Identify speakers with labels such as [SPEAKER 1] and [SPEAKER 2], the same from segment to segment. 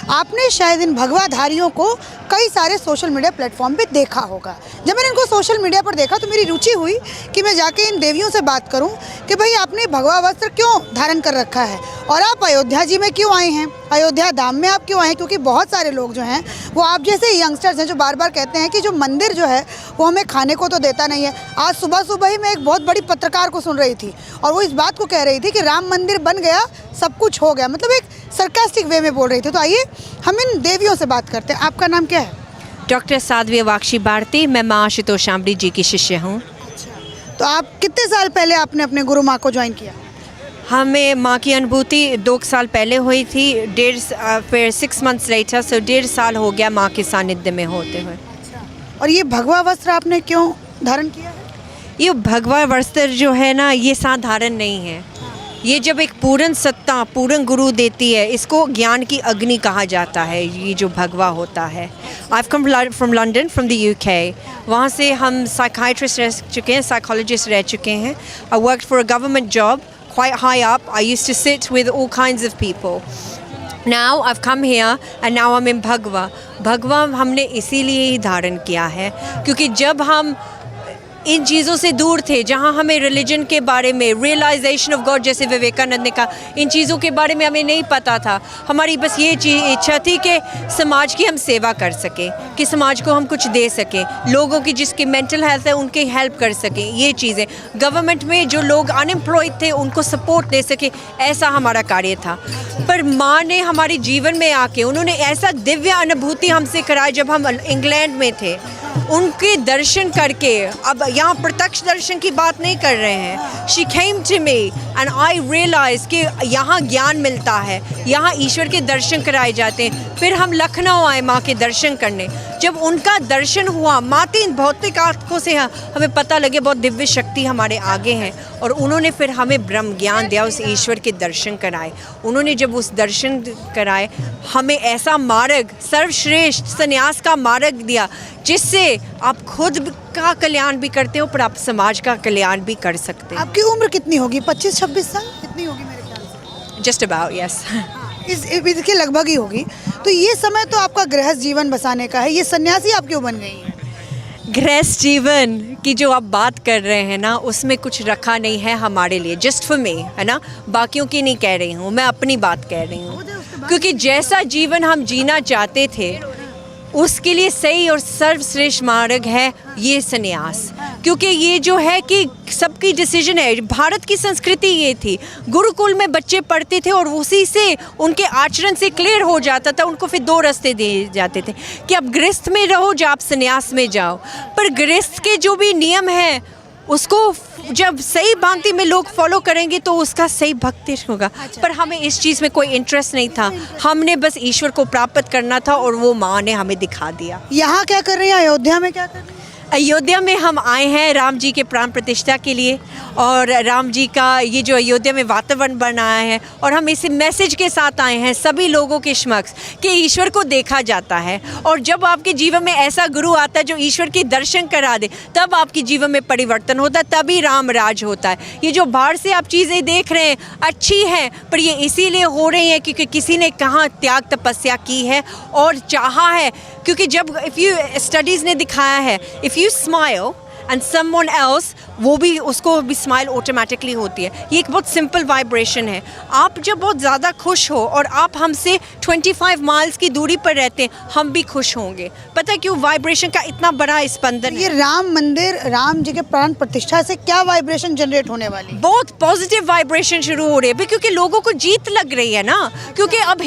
[SPEAKER 1] आपने शायद इन भगवाधारियों को कई सारे सोशल मीडिया प्लेटफॉर्म पे देखा होगा। जब मैंने इनको सोशल मीडिया पर देखा तो मेरी रुचि हुई कि मैं जाके इन देवियों से बात करूं कि भाई आपने भगवा वस्त्र क्यों धारण कर रखा है और आप अयोध्या जी में क्यों आए हैं, अयोध्या धाम में आप क्यों आए हैं। क्योंकि बहुत सारे लोग जो हैं वो आप जैसे यंगस्टर्स हैं जो बार बार कहते हैं कि जो मंदिर जो है वो हमें खाने को तो देता नहीं है। आज सुबह सुबह ही मैं एक बहुत बड़ी पत्रकार को सुन रही थी और वो इस बात को कह रही थी कि राम मंदिर बन गया, सब कुछ हो गया, मतलब एक सरकास्टिक वे में बोल रही थी। तो आइए हम इन देवियों से बात करते हैं। आपका नाम क्या है?
[SPEAKER 2] डॉक्टर साध्वी वाक्षी भारती। मैं माँ आशुतोषामृत जी की शिष्य हूँ।
[SPEAKER 1] तो आप कितने साल पहले आपने अपने गुरु माँ को ज्वाइन किया?
[SPEAKER 2] हमें माँ की अनुभूति 2 साल पहले हुई थी, फिर 6 मंथ्स लेटर, सो 1.5 साल हो गया माँ के सानिध्य में होते हुए।
[SPEAKER 1] और ये भगवा वस्त्र आपने क्यों धारण किया है?
[SPEAKER 2] ये भगवा वस्त्र जो है ना, ये साधारण नहीं है। ये जब एक पूर्ण सत्ता पूर्ण गुरु देती है, इसको ज्ञान की अग्नि कहा जाता है। ये जो भगवा होता है, I come from London, from the UK. वहाँ से हम साइकाइट्रिस्ट रह चुके हैं, साइकोलॉजिस्ट रह चुके हैं। I work for a government job quite high up. I used to sit with all kinds of people. Now I've come here and now I'm in Bhagwa. Bhagwa हमने इसीलिए ही धारण किया है क्योंकि जब हम इन चीज़ों से दूर थे, जहाँ हमें रिलीजन के बारे में, रियलाइजेशन ऑफ गॉड जैसे विवेकानंद ने कहा, इन चीज़ों के बारे में हमें नहीं पता था। हमारी बस ये इच्छा थी कि समाज की हम सेवा कर सकें, कि समाज को हम कुछ दे सकें, लोगों की जिसकी मेंटल हेल्थ है उनकी हेल्प कर सकें। ये चीज़ें गवर्नमेंट में जो लोग अनएम्प्लॉयड थे उनको सपोर्ट दे सके, ऐसा हमारा कार्य था। पर माँ ने हमारे जीवन में आके उन्होंने ऐसा दिव्य अनुभूति हमसे कराई। जब हम इंग्लैंड में थे, उनके दर्शन करके, अब यहाँ प्रत्यक्ष दर्शन की बात नहीं कर रहे हैं, she came to me and I realize कि यहाँ ज्ञान मिलता है, यहाँ ईश्वर के दर्शन कराए जाते हैं। फिर हम लखनऊ आए माँ के दर्शन करने। जब उनका दर्शन हुआ, माती भौतिक आँखों से हमें पता लगे बहुत दिव्य शक्ति हमारे आगे हैं, और उन्होंने फिर हमें ब्रह्म ज्ञान दिया, उस ईश्वर के दर्शन कराए। उन्होंने जब उस दर्शन कराए, हमें ऐसा मार्ग, सर्वश्रेष्ठ संन्यास का मार्ग दिया जिससे आप खुद का कल्याण भी करते हो पर आप समाज का कल्याण भी कर सकते हैं।
[SPEAKER 1] आपकी उम्र कितनी होगी? 25-26 साल कितनी होगी मेरे ख्याल से?
[SPEAKER 2] Just about, yes.
[SPEAKER 1] इसके लगभग ही होगी। तो ये समय तो आपका गृहस्थ जीवन बसाने का है, ये सन्यासी आप क्यों बन गई हैं?
[SPEAKER 2] गृहस्थ जीवन की जो आप बात कर रहे हैं ना, उसमें कुछ रखा नहीं है हमारे लिए, जस्ट फॉर मी, है ना। बाकियों की नहीं कह रही हूँ, मैं अपनी बात कह रही हूँ। क्योंकि जैसा जीवन हम जीना चाहते थे उसके लिए सही और सर्वश्रेष्ठ मार्ग है ये संन्यास। क्योंकि ये जो है कि सबकी डिसीजन है। भारत की संस्कृति ये थी, गुरुकुल में बच्चे पढ़ते थे और उसी से उनके आचरण से क्लियर हो जाता था, उनको फिर 2 रास्ते दिए जाते थे कि आप गृहस्थ में रहो या आप संन्यास में जाओ। पर गृहस्थ के जो भी नियम हैं उसको जब सही भांति में लोग फॉलो करेंगे तो उसका सही भक्ति होगा। पर हमें इस चीज़ में कोई इंटरेस्ट नहीं था, हमने बस ईश्वर को प्राप्त करना था और वो माँ ने हमें दिखा दिया।
[SPEAKER 1] यहाँ क्या कर रही हैं? अयोध्या में क्या कर रही हैं?
[SPEAKER 2] अयोध्या में हम आए हैं राम जी के प्राण प्रतिष्ठा के लिए, और राम जी का ये जो अयोध्या में वातावरण बनाया है, और हम इस मैसेज के साथ आए हैं सभी लोगों के समक्ष कि ईश्वर को देखा जाता है। और जब आपके जीवन में ऐसा गुरु आता है जो ईश्वर के दर्शन करा दे, तब आपके जीवन में परिवर्तन होता है, तभी राम राज होता है। ये जो बाहर से आप चीज़ें देख रहे हैं अच्छी हैं, पर ये इसीलिए हो रही हैं क्योंकि किसी ने कहाँ त्याग तपस्या की है और चाहा है। क्योंकि जब स्टडीज़ ने दिखाया है, if you smile and someone else, वो भी उसको भी स्माइल ऑटोमेटिकली होती है। ये एक बहुत सिंपल वाइब्रेशन है। आप जब बहुत ज़्यादा खुश हो और आप हमसे 25 माइल्स की दूरी पर रहते हैं, हम भी खुश होंगे। पता है क्यों? वाइब्रेशन का इतना बड़ा स्पंदन।
[SPEAKER 1] ये राम मंदिर, राम जी के प्राण प्रतिष्ठा से क्या वाइब्रेशन जनरेट होने वाली?
[SPEAKER 2] बहुत पॉजिटिव वाइब्रेशन शुरू हो रही है क्योंकि लोगों को जीत लग रही है ना। क्योंकि अब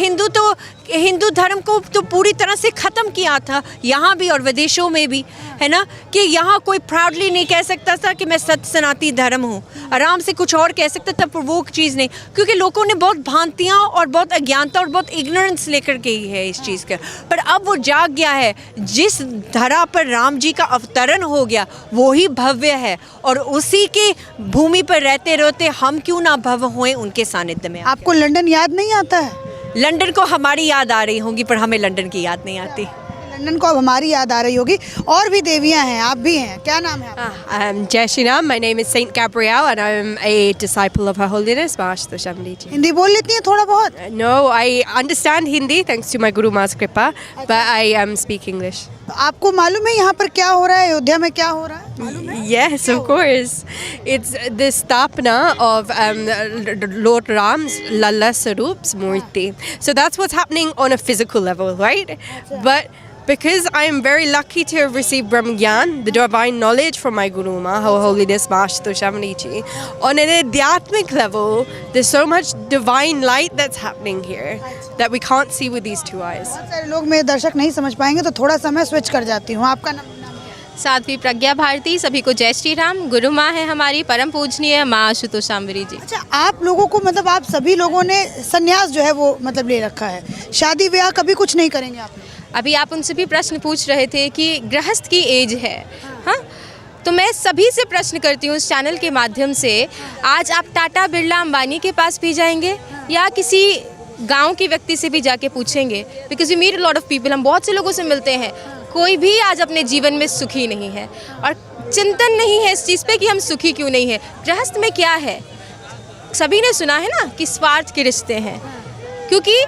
[SPEAKER 2] हिंदू धर्म को तो पूरी तरह से ख़त्म किया था, यहाँ भी और विदेशों में भी, है ना। कि यहाँ कोई प्राउडली नहीं कह सकता था कि मैं सत्य सनातनी धर्म हूँ, आराम से कुछ और कह सकता था, पर वो चीज़ नहीं। क्योंकि लोगों ने बहुत भ्रांतियाँ और बहुत अज्ञानता और बहुत इग्नोरेंस लेकर गई है इस चीज़ का। पर अब वो जाग गया है। जिस धरा पर राम जी का अवतरण हो गया वो ही भव्य है, और उसी के भूमि पर रहते रहते हम क्यों ना भव्य हुए उनके सानिध्य में।
[SPEAKER 1] आपको लंदन याद नहीं आता है?
[SPEAKER 2] लंदन को हमारी याद आ रही होंगी, पर हमें लंदन की याद नहीं आती।
[SPEAKER 1] लंदन को अब हमारी याद आ रही होगी। और भी देवियां हैं, आप भी हैं, क्या नाम है आपका?
[SPEAKER 3] Jai Shri Ram. My name is Saint Gabrielle and I'm a disciple of Her Holiness Maharshta Shamli ji.
[SPEAKER 1] Hindi बोल लेती हैं थोड़ा बहुत?
[SPEAKER 3] No, I understand Hindi thanks to my Guru Ma's Kripa, but I speak English.
[SPEAKER 1] तो आपको मालूम है यहाँ पर क्या हो रहा है, अयोध्या में क्या हो रहा है, मालूम है?
[SPEAKER 3] Yes, of course. It's the sthapna of Lord Ram's Lalla Sarup's Murti. So that's what's happening on a physical level, right? But because I am very lucky to have received Brahma Gyan, the divine knowledge from my Guru Ma, Her Holiness Maharshta Shamli ji, on an adhyatmic level, there's so much divine light that's happening here that we can't see with these two eyes.
[SPEAKER 1] बहुत सारे लोग मेरे दर्शक नहीं समझ पाएंगे तो थोड़ा सा मैं स्विच कर जाती हूँ। आपका नाम?
[SPEAKER 4] साध्वी प्रज्ञा भारती। सभी को जय श्री राम। गुरु माँ है हमारी परम पूजनीय माँ आशुतोषाम्बरी जी।
[SPEAKER 1] अच्छा, आप लोगों को मतलब आप सभी लोगों ने संन्यास जो है वो मतलब ले रखा है, शादी ब्याह कभी कुछ नहीं करेंगे आप?
[SPEAKER 4] अभी आप उनसे भी प्रश्न पूछ रहे थे कि गृहस्थ की एज है, हाँ, तो मैं सभी से प्रश्न करती हूँ इस चैनल के माध्यम से, आज आप टाटा बिरला अंबानी के पास भी जाएंगे या किसी गांव के व्यक्ति से भी जाके पूछेंगे? Because we meet a lot of people, हम बहुत से लोगों से मिलते हैं, कोई भी आज अपने जीवन में सुखी नहीं है और चिंतन नहीं है इस चीज़ पे कि हम सुखी क्यों नहीं है। गृहस्थ में क्या है, सभी ने सुना है ना कि स्वार्थ के रिश्ते हैं, क्योंकि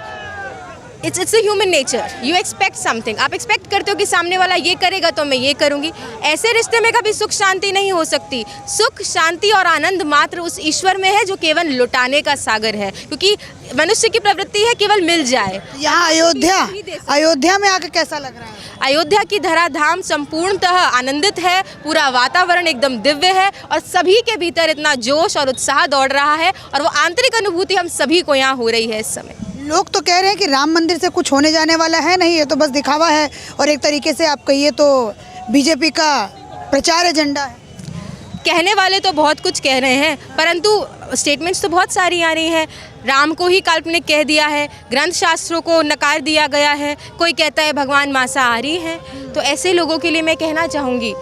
[SPEAKER 4] it's a human nature. You expect something, आप एक्सपेक्ट करते हो कि सामने वाला ये करेगा तो मैं ये करूँगी। ऐसे रिश्ते में कभी सुख शांति नहीं हो सकती। सुख शांति और आनंद मात्र उस ईश्वर में है जो केवल लुटाने का सागर है, क्योंकि मनुष्य की प्रवृत्ति है केवल मिल जाए।
[SPEAKER 1] यहाँ अयोध्या में आके कैसा लग रहा है?
[SPEAKER 4] अयोध्या की धराधाम संपूर्णतः आनंदित है, पूरा वातावरण एकदम दिव्य है और सभी के भीतर इतना जोश और उत्साह दौड़ रहा है और वो आंतरिक अनुभूति हम सभी को यहाँ हो रही है इस समय।
[SPEAKER 1] लोग तो कह रहे हैं कि राम मंदिर से कुछ होने जाने वाला है नहीं, ये तो बस दिखावा है और एक तरीके से आप कहिए तो बीजेपी का प्रचार एजेंडा है।
[SPEAKER 4] कहने वाले तो बहुत कुछ कह रहे हैं, परंतु स्टेटमेंट्स तो बहुत सारी आ रही हैं। राम को ही काल्पनिक कह दिया है, ग्रंथ शास्त्रों को नकार दिया गया है, कोई कहता है भगवान मांसाहारी हैं। तो ऐसे लोगों के लिए मैं कहना चाहूँगी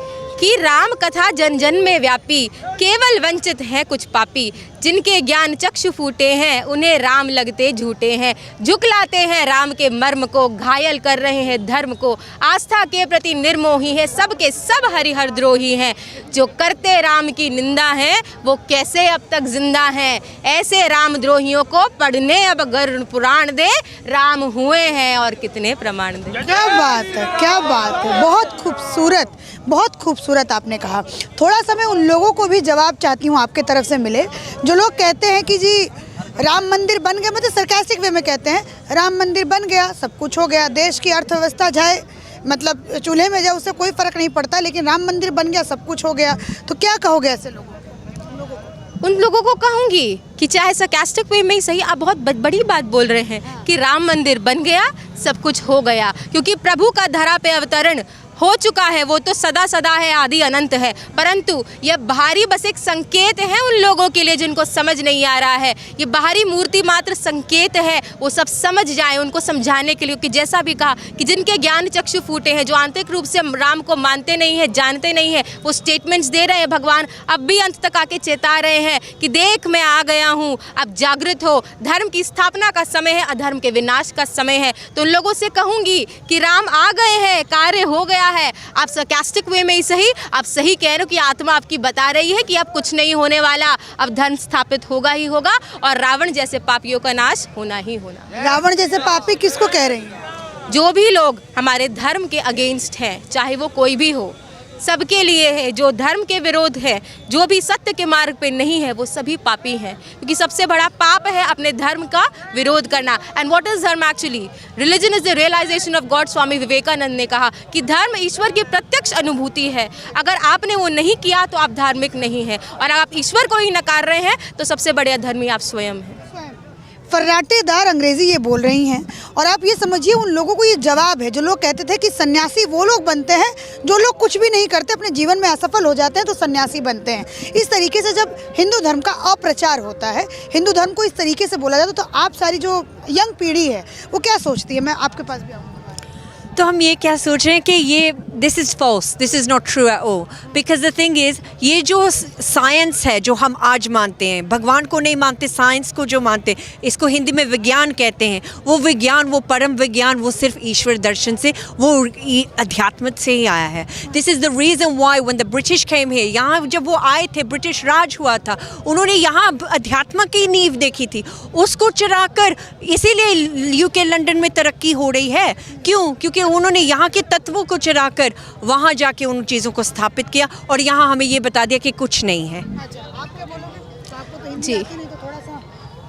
[SPEAKER 4] कि राम कथा जन जन में व्यापी, केवल वंचित हैं कुछ पापी, जिनके ज्ञान चक्षु फूटे हैं उन्हें राम लगते झूठे हैं। झुकलाते हैं राम के मर्म को, घायल कर रहे हैं धर्म को, आस्था के प्रति निर्मोही है, सबके सब हरिहर द्रोही हैं। जो करते राम की निंदा है वो कैसे अब तक जिंदा हैं। ऐसे राम द्रोहियों को पढ़ने अब गरुड़ पुराण दे, राम हुए हैं और कितने प्रमाण दे।
[SPEAKER 1] क्या बात है, क्या बात है, बहुत खूबसूरत, बहुत खूबसूरत आपने कहा। थोड़ा सा मैं उन लोगों को भी जवाब चाहती हूँ आपके तरफ से मिले जो लोग कहते हैं कि जी राम मंदिर बन गया, मतलब सरकास्टिक वे में कहते हैं राम मंदिर बन गया सब कुछ हो गया, देश की अर्थव्यवस्था जाए मतलब चूल्हे में जाए उससे कोई फ़र्क नहीं पड़ता, लेकिन राम मंदिर बन गया सब कुछ हो गया। तो क्या कहोगे ऐसे लोगों को?
[SPEAKER 4] उन लोगों को कहूँगी कि चाहे सरकास्टिक वे में ही सही, आप बहुत बड़ी बात बोल रहे हैं कि राम मंदिर बन गया सब कुछ हो गया, क्योंकि प्रभु का धरा पे अवतरण हो चुका है, वो तो सदा सदा है, आदि अनंत है। परंतु यह बाहरी बस एक संकेत है उन लोगों के लिए जिनको समझ नहीं आ रहा है। ये बाहरी मूर्ति मात्र संकेत है, वो सब समझ जाएं, उनको समझाने के लिए कि जैसा भी कहा कि जिनके ज्ञान चक्षु फूटे हैं, जो आंतरिक रूप से राम को मानते नहीं है, जानते नहीं है, वो स्टेटमेंट्स दे रहे हैं। भगवान अब भी अंत तक आके चेता रहे हैं कि देख मैं आ गया हूँ, अब जागृत हो, धर्म की स्थापना का समय है, अधर्म के विनाश का समय है। तो उन लोगों से कहूँगी कि राम आ गए हैं, कार्य हो गया है। आप सरकास्टिक वे में ही सही, आप सही कह रहे हो कि आत्मा आपकी बता रही है कि अब कुछ नहीं होने वाला, अब धर्म स्थापित होगा ही होगा और रावण जैसे पापियों का नाश होना ही होना।
[SPEAKER 1] रावण जैसे पापी किसको कह रही हैं?
[SPEAKER 4] जो भी लोग हमारे धर्म के अगेंस्ट हैं, चाहे वो कोई भी हो, सबके लिए है। जो धर्म के विरोध है, जो भी सत्य के मार्ग पे नहीं है, वो सभी पापी हैं, क्योंकि सबसे बड़ा पाप है अपने धर्म का विरोध करना। And what is dharma actually? Religion is the realization of God. Swami Vivekananda ने कहा कि धर्म ईश्वर की प्रत्यक्ष अनुभूति है। अगर आपने वो नहीं किया तो आप धार्मिक नहीं हैं, और आप ईश्वर को ही नकार रहे हैं तो सबसे बड़े अधर्मी आप स्वयं हैं।
[SPEAKER 1] फर्राटेदार अंग्रेजी ये बोल रही हैं, और आप ये समझिए उन लोगों को ये जवाब है जो लोग कहते थे कि सन्यासी वो लोग बनते हैं जो लोग कुछ भी नहीं करते, अपने जीवन में असफल हो जाते हैं तो सन्यासी बनते हैं। इस तरीके से जब हिंदू धर्म का अप्रचार होता है, हिंदू धर्म को इस तरीके से बोला जाता है, तो आप सारी जो यंग पीढ़ी है वो क्या सोचती है? मैं आपके पास भी आऊँगा।
[SPEAKER 2] तो हम ये क्या सोच रहे हैं कि ये this is false, this is not true at all, because the thing is ये जो साइंस है जो हम आज मानते हैं, भगवान को नहीं मानते, साइंस को जो मानते हैं, इसको हिंदी में विज्ञान कहते हैं, वो विज्ञान, वो परम विज्ञान, वो सिर्फ ईश्वर दर्शन से, वो अध्यात्म से ही आया है। This is the reason why when the British came here, यहाँ जब वो आए थे, ब्रिटिश राज हुआ था, उन्होंने यहाँ अध्यात्म की नींव देखी थी, उसको चुराकर इसीलिए यूके लंदन में तरक्की हो रही है। क्यों? क्योंकि उन्होंने यहाँ के तत्वों को चुराकर वहाँ जाके उन चीज़ों को स्थापित किया और यहाँ हमें ये बता दिया कि कुछ नहीं है।
[SPEAKER 1] अच्छा, आप क्या बोलोगे? आपको तो हिंदी
[SPEAKER 4] जी।
[SPEAKER 1] आती नहीं, तो थोड़ा सा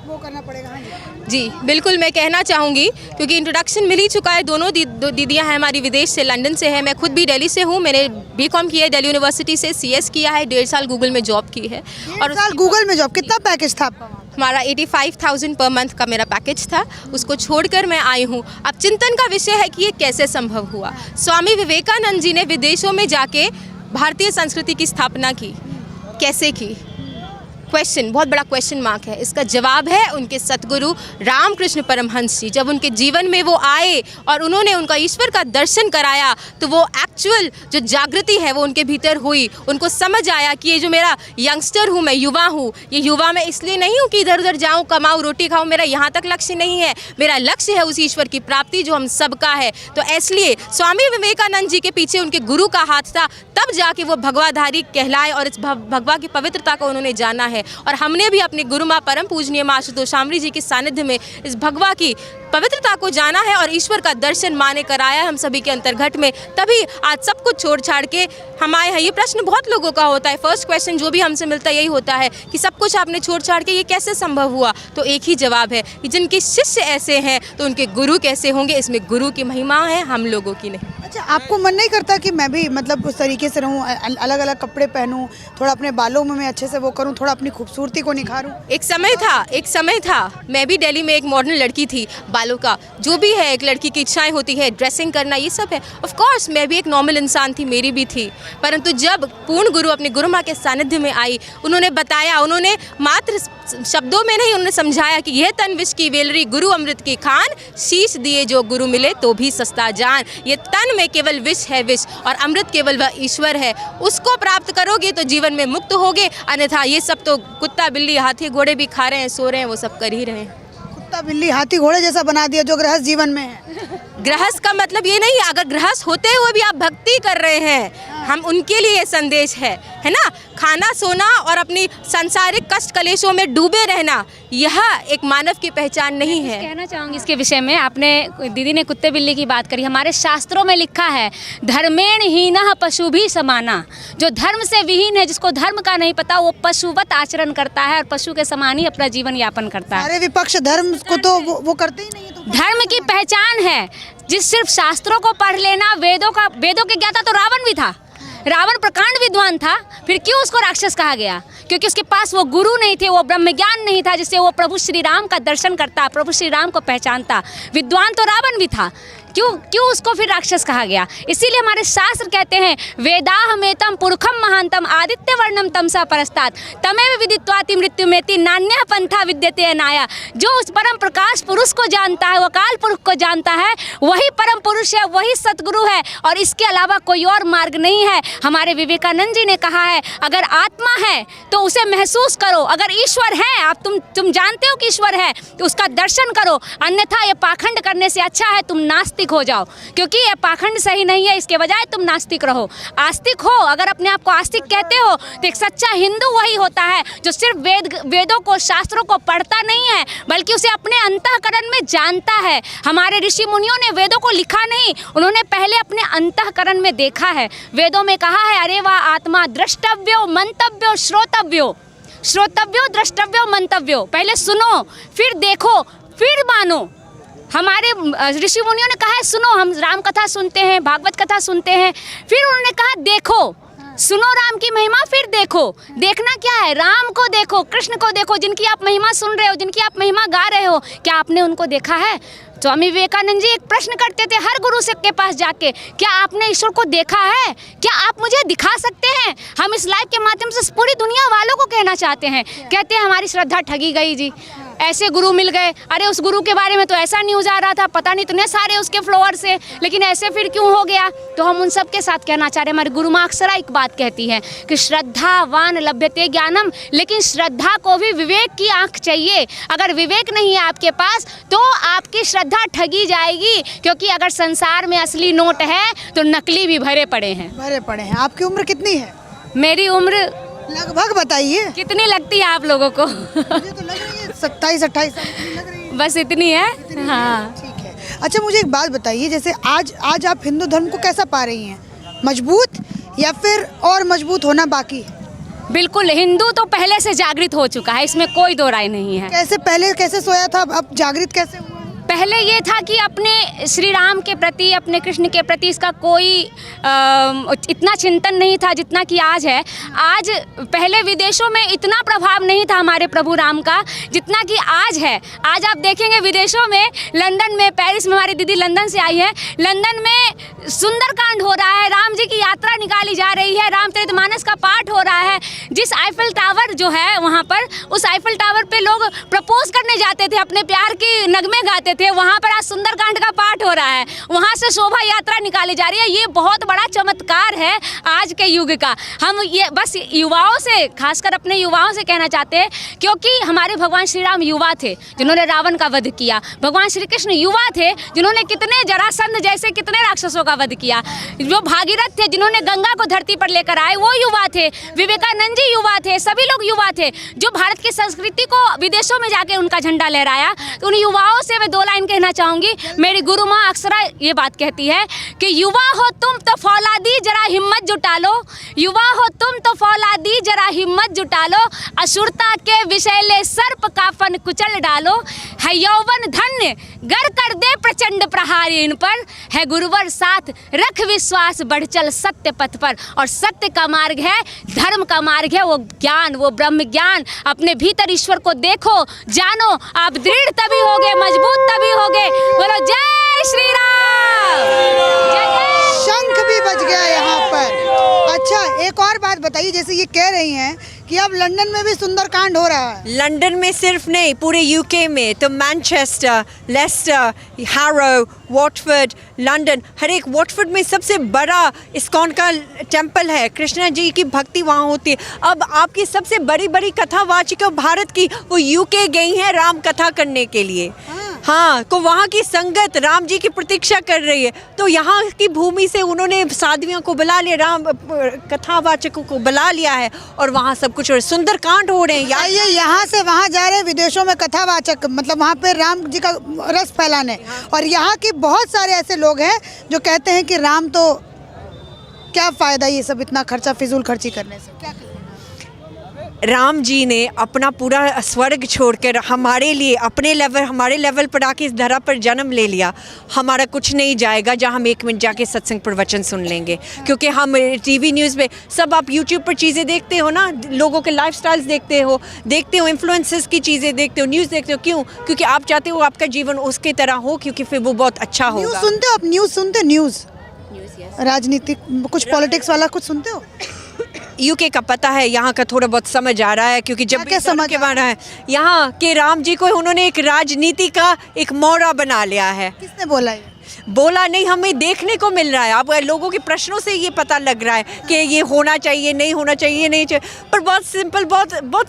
[SPEAKER 1] वो करना पड़ेगा। हाँ जी।
[SPEAKER 4] जी बिल्कुल, मैं कहना चाहूँगी क्योंकि इंट्रोडक्शन मिल ही चुका है। दोनों दीदियाँ हैं हमारी, विदेश से, लंदन से है। मैं खुद भी दिल्ली से हूँ। मैंने बीकॉम किया है दिल्ली यूनिवर्सिटी से, CS किया है, 1.5 साल गूगल में जॉब की है।
[SPEAKER 1] और साल गूगल में जॉब, कितना पैकेज था आपका?
[SPEAKER 4] हमारा 85,000 पर मंथ का मेरा पैकेज था, उसको छोड़कर मैं आई हूँ। अब चिंतन का विषय है कि ये कैसे संभव हुआ। स्वामी विवेकानंद जी ने विदेशों में जाके भारतीय संस्कृति की स्थापना की, कैसे की? क्वेश्चन, बहुत बड़ा क्वेश्चन मार्क है। इसका जवाब है उनके सतगुरु रामकृष्ण परमहंस जी। जब उनके जीवन में वो आए और उन्होंने उनका ईश्वर का दर्शन कराया, तो वो एक्चुअल जो जागृति है वो उनके भीतर हुई। उनको समझ आया कि ये जो मेरा यंगस्टर हूँ, मैं युवा हूँ, ये युवा मैं इसलिए नहीं हूँ कि इधर उधर जाऊँ, कमाऊँ, रोटी खाऊँ, मेरा यहाँ तक लक्ष्य नहीं है। मेरा लक्ष्य है उस ईश्वर की प्राप्ति जो हम सबका है। तो इसलिए स्वामी विवेकानंद जी के पीछे उनके गुरु का हाथ था, तब जाके वो भगवाधारी कहलाए और इस भगवा की पवित्रता को उन्होंने जाना है। और हमने भी अपने गुरु माँ परम पूजनीय माँ आशुतोष शामरी जी के सानिध्य में इस भगवा की पवित्रता को जाना है और ईश्वर का दर्शन माँ ने कराया हम सभी के अंतर्घट में। तभी आज सब कुछ छोड़ छाड़ के हम आए हैं। ये प्रश्न बहुत लोगों का होता है, फर्स्ट क्वेश्चन जो भी हमसे मिलता है यही होता है कि सब कुछ आपने छोड़ छाड़ के ये कैसे संभव हुआ? तो एक ही जवाब है कि जिनके शिष्य ऐसे हैं तो उनके गुरु कैसे होंगे? इसमें गुरु की महिमा है, हम लोगों की नहीं।
[SPEAKER 1] अच्छा, आपको मन नहीं करता कि मैं भी मतलब उस तरीके से रहूं, अलग अलग कपड़े पहनूं, थोड़ा अपने बालों में मैं अच्छे से वो करूं, थोड़ा अपनी खूबसूरती को निखारूं?
[SPEAKER 4] एक समय था मैं भी दिल्ली में एक मॉडर्न लड़की थी। बालों का जो भी है, एक लड़की की इच्छाएं होती है, ड्रेसिंग करना, ये सब है। ऑफ कोर्स मैं भी एक नॉर्मल इंसान थी, मेरी भी थी। परंतु जब पूर्ण गुरु अपने गुरु माँ के सानिध्य में आई, उन्होंने बताया, उन्होंने मात्र शब्दों में नहीं, उन्होंने समझाया कि यह तन विष की वेलरी, गुरु अमृत की खान, शीश दिए जो गुरु मिले तो भी सस्ता जान। ये तन में केवल विष है विष, और अमृत केवल वह ईश्वर है। उसको प्राप्त करोगे तो जीवन में मुक्त होगे, अन्यथा ये सब तो कुत्ता बिल्ली हाथी घोड़े भी खा रहे हैं, सो रहे हैं, वो सब कर ही रहे हैं।
[SPEAKER 1] कुत्ता बिल्ली हाथी घोड़े जैसा बना दिया जो गृहस्थ जीवन में है।
[SPEAKER 4] गृहस्थ का मतलब ये नहीं, अगर गृहस्थ होते हुए भी आप भक्ति कर रहे हैं, हम उनके लिए ये संदेश है ना। खाना, सोना और अपनी सांसारिक कष्ट कलेशों में डूबे रहना, यह एक मानव की पहचान नहीं है।
[SPEAKER 5] कहना चाहूँगी इसके विषय में, आपने दीदी ने कुत्ते बिल्ली की बात करी। हमारे शास्त्रों में लिखा है, धर्मेण हीनः पशु भी समाना। जो धर्म से विहीन है, जिसको धर्म का नहीं पता, वो पशुवत आचरण करता है और पशु के समान ही अपना जीवन यापन करता है।
[SPEAKER 1] सारे विपक्ष धर्म को तो वो करते ही नहीं है। तो
[SPEAKER 5] धर्म की पहचान है जिस सिर्फ शास्त्रों को पढ़ लेना। वेदों के ज्ञाता तो रावण भी था। रावण प्रकांड विद्वान था, फिर क्यों उसको राक्षस कहा गया? क्योंकि उसके पास वो गुरु नहीं थे, वो ब्रह्म ज्ञान नहीं था जिससे वो प्रभु श्री राम का दर्शन करता, प्रभु श्री राम को पहचानता। विद्वान तो रावण भी था, क्यों उसको फिर राक्षस कहा गया? इसीलिए हमारे शास्त्र कहते हैं, वेदाहमेतम पुरुषम महांतम आदित्य वर्णम तमसा परस्तात् तमेव विदित्वाति मृत्युमेति नान्यः पंथा विद्यते अनाया। जो उस परम प्रकाश पुरुष को जानता है, वो अकाल पुरुष को जानता है, वही परम पुरुष है, वही सतगुरु है, और इसके अलावा कोई और मार्ग नहीं है। हमारे विवेकानंद जी ने कहा है, अगर आत्मा है तो उसे महसूस करो, अगर ईश्वर है, आप तुम जानते हो कि ईश्वर है, तो उसका दर्शन करो, अन्यथा ये पाखंड करने से अच्छा है तुम नास्तिक हो जाओ, क्योंकि ये पाखंड सही नहीं है। इसके बजाय तुम नास्तिक रहो, आस्तिक हो। अगर अपने आप को आस्तिक कहते हो तो एक सच्चा हिंदू वही होता है जो सिर्फ वेदों को, शास्त्रों को पढ़ता नहीं है, बल्कि उसे अपने अंतःकरण में जानता है। हमारे ऋषि मुनियों ने वेदों को लिखा नहीं, उन्होंने पहले अपने अंतःकरण में देखा है। वेदों में कहा है, अरे वाह आत्मा द्रष्टव्यो मंतव्यो श्रोतव्यो, श्रोतव्यो द्रष्टव्यो मंतव्यो। पहले सुनो, फिर देखो, फिर मानो। हमारे ऋषि मुनियों ने कहा है, सुनो, हम राम कथा सुनते हैं, भागवत कथा सुनते हैं, फिर उन्होंने कहा देखो, सुनो राम की महिमा, फिर देखो। देखना क्या है? राम को देखो, कृष्ण को देखो, जिनकी आप महिमा सुन रहे हो, जिनकी आप महिमा गा रहे हो, क्या आपने उनको देखा है? स्वामी विवेकानंद जी एक प्रश्न करते थे हर गुरु से के पास जाके, क्या आपने ईश्वर को देखा है? क्या आप मुझे दिखा सकते हैं? हम इस लाइव के माध्यम से पूरी दुनिया वालों को कहना चाहते हैं। कहते हैं हमारी श्रद्धा ठगी गई जी। ऐसे गुरु मिल गए, अरे उस गुरु के बारे में तो ऐसा न्यूज़ आ रहा था, पता नहीं इतने सारे उसके फॉलोअर्स है, लेकिन ऐसे फिर क्यों हो गया। तो हम उन सब के साथ कहना चाह रहे हैं, हमारी गुरु माँ अक्सर एक बात कहती है कि श्रद्धावान लभ्यते ज्ञानम, लेकिन श्रद्धा को भी विवेक की आंख चाहिए। अगर विवेक नहीं है आपके पास तो आपकी श्रद्धा ठगी जाएगी, क्योंकि अगर संसार में असली नोट है तो नकली भी भरे पड़े हैं।
[SPEAKER 1] आपकी उम्र कितनी है?
[SPEAKER 5] मेरी उम्र
[SPEAKER 1] लगभग बताइए।
[SPEAKER 5] कितनी लगती है आप लोगों को?
[SPEAKER 1] मुझे तो लग रही है 27-28 साल की लग रही है।
[SPEAKER 5] बस इतनी है। हाँ
[SPEAKER 1] ठीक है। अच्छा मुझे एक बात बताइए, जैसे आज आप हिंदू धर्म को कैसा पा रही हैं? मजबूत या फिर और मजबूत होना बाकी है?
[SPEAKER 5] बिल्कुल, हिंदू तो पहले से जागृत हो चुका है, इसमें कोई दो राय नहीं है।
[SPEAKER 1] कैसे पहले कैसे सोया था, अब जागृत कैसे हुआ?
[SPEAKER 5] पहले ये था कि अपने श्री राम के प्रति, अपने कृष्ण के प्रति इसका कोई इतना चिंतन नहीं था जितना कि आज है। आज पहले विदेशों में इतना प्रभाव नहीं था हमारे प्रभु राम का जितना कि आज है। आज आप देखेंगे विदेशों में, लंदन में, पेरिस में, हमारी दीदी लंदन से आई है, लंदन में सुंदरकांड हो रहा है, राम जी की यात्रा निकाली जा रही है, रामचरितमानस का पाठ हो रहा है। जिस आईफिल टावर जो है वहाँ पर, उस आईफिल टावर पे लोग प्रपोज करने जाते थे, अपने प्यार की नगमे गाते थे, वहाँ पर आज सुंदरकांड का पाठ हो रहा है, वहाँ से शोभा यात्रा निकाली जा रही है। ये बहुत बड़ा चमत्कार है आज के युग का। हम ये बस युवाओं से, खासकर अपने युवाओं से कहना चाहते हैं, क्योंकि हमारे भगवान श्री राम युवा थे जिन्होंने रावण का वध किया, भगवान श्री कृष्ण युवा थे जिन्होंने कितने जरासंध जैसे कितने राक्षसों का वध किया, जो भागीरथ थे जिन्होंने गंगा को धरती पर लेकर आए वो युवा थे, विवेकानंद जी युवा थे, सभी लोग युवा थे, जो भारत की संस्कृति को विदेशों में जाके उनका झंडा लहराया। तो उन युवाओं से मैं 2 लाइन कहना चाहूँगी। मेरी गुरु माँ अक्सर ये बात कहती है कि युवा हो तुम तो फौलादी जरा हिम्मत जुटा लो, युवा हो तुम तो फौलादी जरा हिम्मत जुटा लो, असुरता के विषैले सर्प का फन कुचल डालो, है यौवन धन्य गर कर दे प्रचंड प्रहार इन पर, है गुरुवर साथ रख विश्वास बढ़ चल सत्य पथ पर। और सत्य का मार्ग है, धर्म का मार्ग है वो ज्ञान, वो ब्रह्म ज्ञान। अपने भीतर ईश्वर को देखो, जानो, आप दृढ़ तभी होगे, मजबूत तभी होगे। बोलो जय श्री राम।
[SPEAKER 1] शंख भी बज गया यहाँ पर। अच्छा एक और बात बताइए, जैसे ये कह रही हैं कि अब लंदन में भी सुंदरकांड हो रहा है।
[SPEAKER 2] लंदन में सिर्फ नहीं, पूरे यूके में, तो Manchester, Leicester, Harrow, Watford, London, हर एक वॉटफोर्ड में सबसे बड़ा इस्कॉन का टेंपल है, कृष्णा जी की भक्ति वहाँ होती है। अब आपकी सबसे बड़ी बड़ी कथावाचिका भारत की वो यूके गई हैं राम कथा करने के लिए। हाँ, तो वहाँ की संगत राम जी की प्रतीक्षा कर रही है, तो यहाँ की भूमि से उन्होंने साधवियों को बुला लिया, राम कथावाचकों को बुला लिया है, और वहाँ सब कुछ और सुंदरकांड हो रहे हैं।
[SPEAKER 1] ये यहाँ से वहाँ जा रहे हैं विदेशों में कथावाचक, मतलब वहाँ पे राम जी का रस फैलाने, और यहाँ के बहुत सारे ऐसे लोग हैं जो कहते हैं कि राम तो क्या फ़ायदा ये सब इतना खर्चा, फिजूल खर्ची करने से। क्या
[SPEAKER 2] राम जी ने अपना पूरा स्वर्ग छोड़कर हमारे लिए अपने लेवल, हमारे लेवल पर आके इस धरा पर जन्म ले लिया। हमारा कुछ नहीं जाएगा जहाँ हम 1 मिनट जाके सत्संग प्रवचन सुन लेंगे, क्योंकि हम टीवी न्यूज़ पे सब, आप यूट्यूब पर चीज़ें देखते हो ना, लोगों के लाइफस्टाइल्स देखते हो, इन्फ्लुएंसर्स की चीज़ें देखते हो, न्यूज़ देखते हो। क्यों? क्योंकि आप चाहते हो आपका जीवन उसके तरह हो, क्योंकि फिर वो बहुत अच्छा होगा।
[SPEAKER 1] न्यूज़ सुनते हो आप? न्यूज़ सुनते हो? न्यूज़ राजनीतिक कुछ पॉलिटिक्स वाला कुछ सुनते हो?
[SPEAKER 2] यूके का पता है, यहाँ का थोड़ा बहुत समझ आ रहा है, क्योंकि जब भी समझ के बारे है यहाँ के राम जी को उन्होंने एक राजनीति का एक मोहरा बना लिया है।
[SPEAKER 1] किसने बोला ये?
[SPEAKER 2] बोला नहीं, हमें देखने को मिल रहा है। अब लोगों के प्रश्नों से ये पता लग रहा है कि ये होना चाहिए, नहीं होना चाहिए, नहीं चाहिए। पर बहुत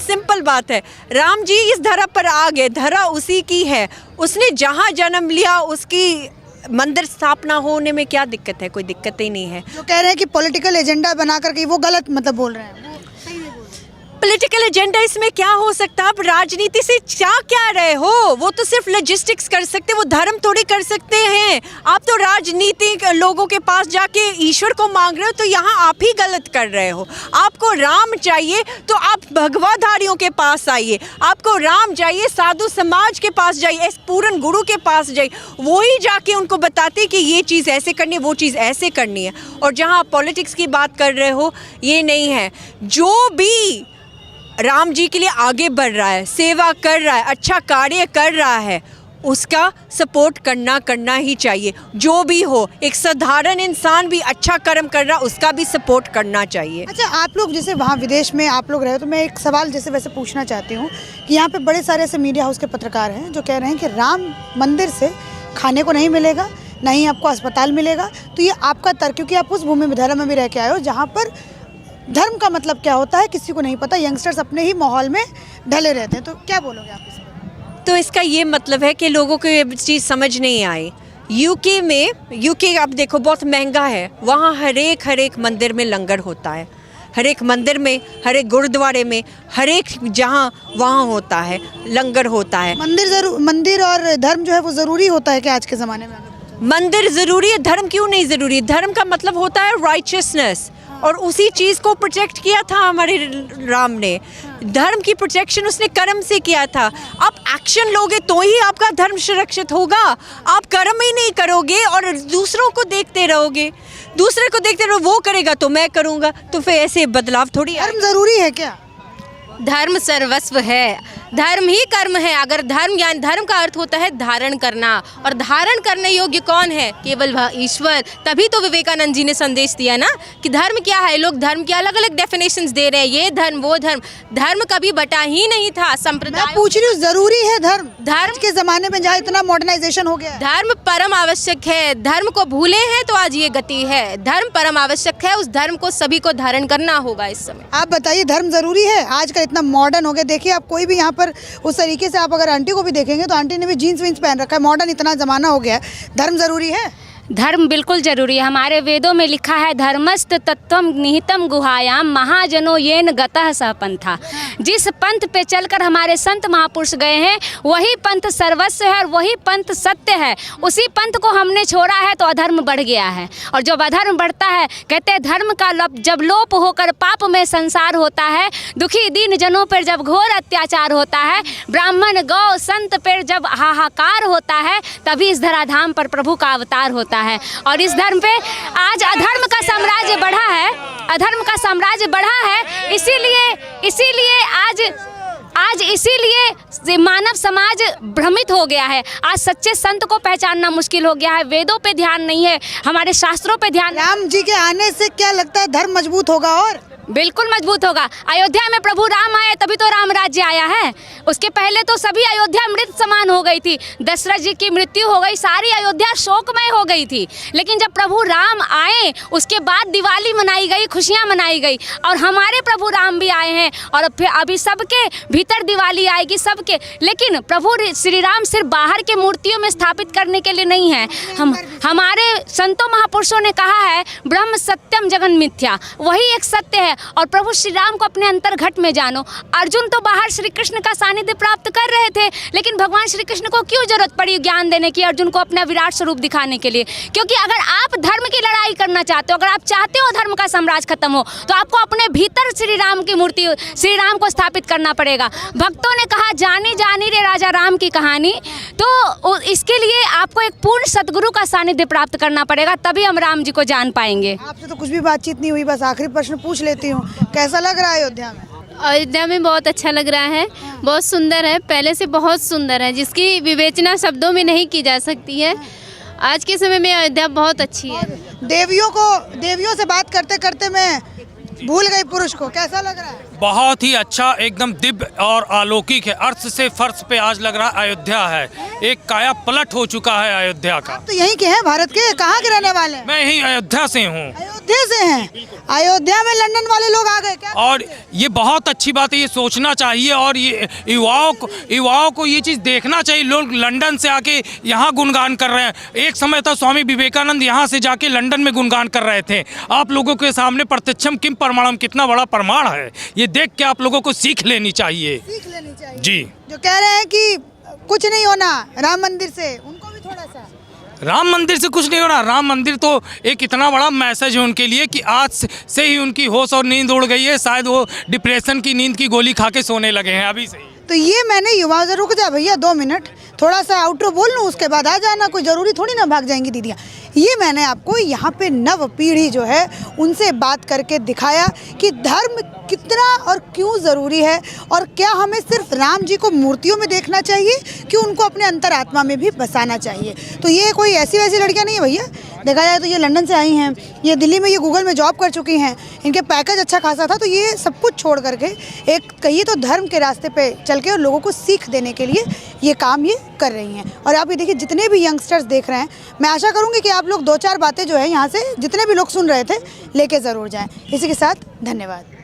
[SPEAKER 2] सिंपल बात है, राम जी इस धरा पर आ गए, धरा उसी की है, उसने जहाँ जन्म लिया उसकी मंदिर स्थापना होने में क्या दिक्कत है? कोई दिक्कत ही नहीं है।
[SPEAKER 1] जो कह रहे हैं कि पॉलिटिकल एजेंडा बना करके वो गलत मतलब बोल रहे हैं।
[SPEAKER 2] पॉलिटिकल एजेंडा इसमें क्या हो सकता है? आप राजनीति से क्या रहे हो? वो तो सिर्फ लॉजिस्टिक्स कर सकते, वो धर्म थोड़ी कर सकते हैं। आप तो राजनीतिक लोगों के पास जाके ईश्वर को मांग रहे हो, तो यहाँ आप ही गलत कर रहे हो। आपको राम चाहिए तो आप भगवाधारियों के पास आइए, आपको राम चाहिए साधु समाज के पास जाइए, पूर्ण गुरु के पास जाइए, वही जाके उनको बताते कि ये चीज़ ऐसे करनी है, वो चीज़ ऐसे करनी है। और जहाँ आप पॉलिटिक्स की बात कर रहे हो, ये नहीं है। जो भी राम जी के लिए आगे बढ़ रहा है, सेवा कर रहा है, अच्छा कार्य कर रहा है, उसका सपोर्ट करना ही चाहिए। जो भी हो, एक साधारण इंसान भी अच्छा कर्म कर रहा, उसका भी सपोर्ट करना चाहिए।
[SPEAKER 1] अच्छा, आप लोग जैसे वहाँ विदेश में आप लोग रहे हो, तो मैं एक सवाल जैसे वैसे पूछना चाहती हूँ कि यहाँ पे बड़े सारे ऐसे मीडिया हाउस के पत्रकार हैं जो कह रहे हैं कि राम मंदिर से खाने को नहीं मिलेगा, ना ही आपको अस्पताल मिलेगा। तो ये आपका तर्क, क्योंकि आप उस भूमि विद्यालय में भी रह के आए हो जहाँ पर धर्म का मतलब क्या होता है किसी को नहीं पता, यंगस्टर्स अपने ही माहौल में ढले रहते हैं, तो क्या बोलोगे आप इस पर?
[SPEAKER 2] तो इसका ये मतलब है कि लोगों को ये चीज़ समझ नहीं आई। यूके आप देखो बहुत महंगा है, वहाँ हर एक मंदिर में लंगर होता है, हर एक मंदिर में, हर एक गुरुद्वारे में, हर एक जहाँ वहाँ होता है, लंगर होता है।
[SPEAKER 1] मंदिर और धर्म जो है वो ज़रूरी होता है कि आज के ज़माने में?
[SPEAKER 2] मंदिर ज़रूरी है, धर्म क्यों नहीं ज़रूरी? धर्म का मतलब होता है राइचियसनेस, और उसी चीज़ को प्रोटेक्ट किया था हमारे राम ने। धर्म की प्रोटेक्शन उसने कर्म से किया था। आप एक्शन लोगे तो ही आपका धर्म सुरक्षित होगा। आप कर्म ही नहीं करोगे और दूसरों को देखते रहोगे, दूसरे को देखते रहो, वो करेगा तो मैं करूँगा, तो फिर ऐसे बदलाव थोड़ी।
[SPEAKER 1] धर्म ज़रूरी है क्या?
[SPEAKER 4] धर्म सर्वस्व है, धर्म ही कर्म है। अगर धर्म का अर्थ होता है धारण करना, और धारण करने योग्य कौन है? केवल वह ईश्वर। तभी तो विवेकानंद जी ने संदेश दिया ना कि धर्म क्या है। लोग धर्म की अलग अलग डेफिनेशंस दे रहे हैं, ये धर्म वो धर्म। धर्म कभी बटा ही नहीं था। संप्रदाय,
[SPEAKER 1] मैं पूछ रही हूँ, जरूरी है धर्म?
[SPEAKER 4] धर्म
[SPEAKER 1] आज के जमाने में जहाँ इतना मॉडर्नाइजेशन हो गया है,
[SPEAKER 4] धर्म परम आवश्यक है। धर्म को भूले हैं तो आज ये गति है। धर्म परम आवश्यक है, उस धर्म को सभी को धारण करना होगा इस समय।
[SPEAKER 1] आप बताइए, धर्म जरूरी है? आज का इतना मॉडर्न हो गया, देखिए आप कोई भी यहाँ पर उस तरीके से, आप अगर आंटी को भी देखेंगे तो आंटी ने भी जीन्स वीन्स पहन रखा है। मॉडर्न इतना जमाना हो गया है, धर्म जरूरी है?
[SPEAKER 5] धर्म बिल्कुल जरूरी है। हमारे वेदों में लिखा है धर्मस्त तत्वम निहितम गुहायाम महाजनो येन गतः सह पंथा। जिस पंथ पे चलकर हमारे संत महापुरुष गए हैं वही पंथ सर्वस्व है और वही पंथ सत्य है। उसी पंथ को हमने छोड़ा है तो अधर्म बढ़ गया है, और जब अधर्म बढ़ता है, कहते हैं धर्म का जब लोप होकर पाप में संसार होता है, दुखी दीन जनों पर जब घोर अत्याचार होता है, ब्राह्मण गौ संत पर जब हाहाकार होता है, तभी इस धराधाम पर प्रभु का अवतार होता है। और इस धर्म पे आज अधर्म का साम्राज्य बढ़ा है, अधर्म का साम्राज्य बढ़ा है। इसीलिए आज इसीलिए मानव समाज भ्रमित हो गया है। आज सच्चे संत को पहचानना मुश्किल हो गया है। वेदों पे ध्यान नहीं है, हमारे शास्त्रों पे ध्यान।
[SPEAKER 1] राम जी के आने से क्या लगता है धर्म मजबूत होगा? और
[SPEAKER 5] बिल्कुल मजबूत होगा। अयोध्या में प्रभु राम आए तभी तो राम राज्य आया है। उसके पहले तो सभी अयोध्या मृत समान हो गई थी। दशरथ जी की मृत्यु हो गई, सारी अयोध्या शोकमय हो गई थी। लेकिन जब प्रभु राम आए उसके बाद दिवाली मनाई गई, खुशियाँ मनाई गई। और हमारे प्रभु राम भी आए हैं और फिर अभी सबके भीतर दिवाली आएगी सबके। लेकिन प्रभु श्री राम सिर्फ बाहर के मूर्तियों में स्थापित करने के लिए नहीं है। हमारे संतों महापुरुषों ने कहा है ब्रह्म सत्यम जगन मिथ्या, वही एक सत्य है। और प्रभु श्री राम को अपने अंतर्घट में जानो। अर्जुन तो बाहर श्री कृष्ण का सानिध्य प्राप्त कर रहे थे, लेकिन भगवान श्री कृष्ण को क्यों जरूरत पड़ी ज्ञान देने की, अर्जुन को अपना विराट स्वरूप दिखाने के लिए? क्योंकि अगर आप धर्म की लड़ाई करना चाहते हो, अगर आप चाहते हो धर्म का साम्राज्य खत्म हो, तो आपको अपने भीतर श्री राम की मूर्ति, श्री राम को स्थापित करना पड़ेगा। भक्तों ने कहा जानी जानी रे राजा राम की कहानी, तो इसके लिए आपको एक पूर्ण सदगुरु का सानिध्य प्राप्त करना पड़ेगा, तभी हम राम जी को जान पाएंगे।
[SPEAKER 1] आपसे तो कुछ भी बातचीत नहीं हुई, बस आखिरी प्रश्न पूछ लेती हूँ, कैसा लग रहा है अयोध्या में?
[SPEAKER 6] अयोध्या में बहुत अच्छा लग रहा है, बहुत सुंदर है, पहले से बहुत सुंदर है, जिसकी विवेचना शब्दों में नहीं की जा सकती है। आज के समय में अयोध्या बहुत अच्छी है।
[SPEAKER 1] देवियों से बात करते करते मैं भूल गई पुरुष को, कैसा लग रहा है?
[SPEAKER 7] बहुत ही अच्छा, एकदम दिव्य और अलौकिक है। अर्थ से फर्श पे आज लग रहा अयोध्या है, एक काया पलट हो चुका है अयोध्या का।
[SPEAKER 1] तो यहीं के हैं, भारत के? कहाँ के रहने वाले हैं?
[SPEAKER 7] मैं ही अयोध्या से हूँ।
[SPEAKER 1] अयोध्या से हैं? अयोध्या में लंदन वाले लोग आ गए क्या?
[SPEAKER 7] और ये बहुत अच्छी बात है, ये सोचना चाहिए और ये युवाओं को ये चीज़ देखना चाहिए। लोग लंदन से आके यहाँ गुणगान कर रहे हैं। एक समय था स्वामी विवेकानंद यहाँ से जाके लंदन में गुणगान कर रहे थे। आप लोगों के सामने प्रत्यक्षम किम प्रमाणम, कितना बड़ा प्रमाण है। ये देख के आप लोगों को सीख लेनी चाहिए जी।
[SPEAKER 1] जो कह रहे हैं कि कुछ नहीं होना राम मंदिर से, उनको भी थोड़ा सा।
[SPEAKER 7] राम मंदिर से कुछ नहीं होना। राम मंदिर तो एक इतना बड़ा मैसेज है उनके लिए कि आज से ही उनकी होश और नींद उड़ गई है। शायद वो डिप्रेशन की नींद की गोली खा के सोने लगे हैं अभी से ही।
[SPEAKER 1] तो ये मैंने युवाओं से, रुक जा भैया 2 मिनट, थोड़ा सा आउटरो बोल लूँ उसके बाद आ जाना, कोई ज़रूरी थोड़ी ना भाग जाएंगी दीदियाँ। ये मैंने आपको यहाँ पे नव पीढ़ी जो है उनसे बात करके दिखाया कि धर्म कितना और क्यों ज़रूरी है, और क्या हमें सिर्फ राम जी को मूर्तियों में देखना चाहिए कि उनको अपने अंतरात्मा में भी बसाना चाहिए। तो ये कोई ऐसी वैसी लड़कियाँ नहीं है भैया, देखा जाए तो ये लंदन से आई हैं, ये दिल्ली में ये गूगल में जॉब कर चुकी हैं, इनके पैकेज अच्छा खासा था, तो ये सब कुछ छोड़ करके एक कहिए तो धर्म के रास्ते पे चल के और लोगों को सीख देने के लिए ये काम ये कर रही हैं। और आप ये देखिए जितने भी यंगस्टर्स देख रहे हैं, मैं आशा करूँगी कि आप लोग 2-4 बातें जो है यहाँ से जितने भी लोग सुन रहे थे लेके ज़रूर जाएँ। इसी के साथ धन्यवाद।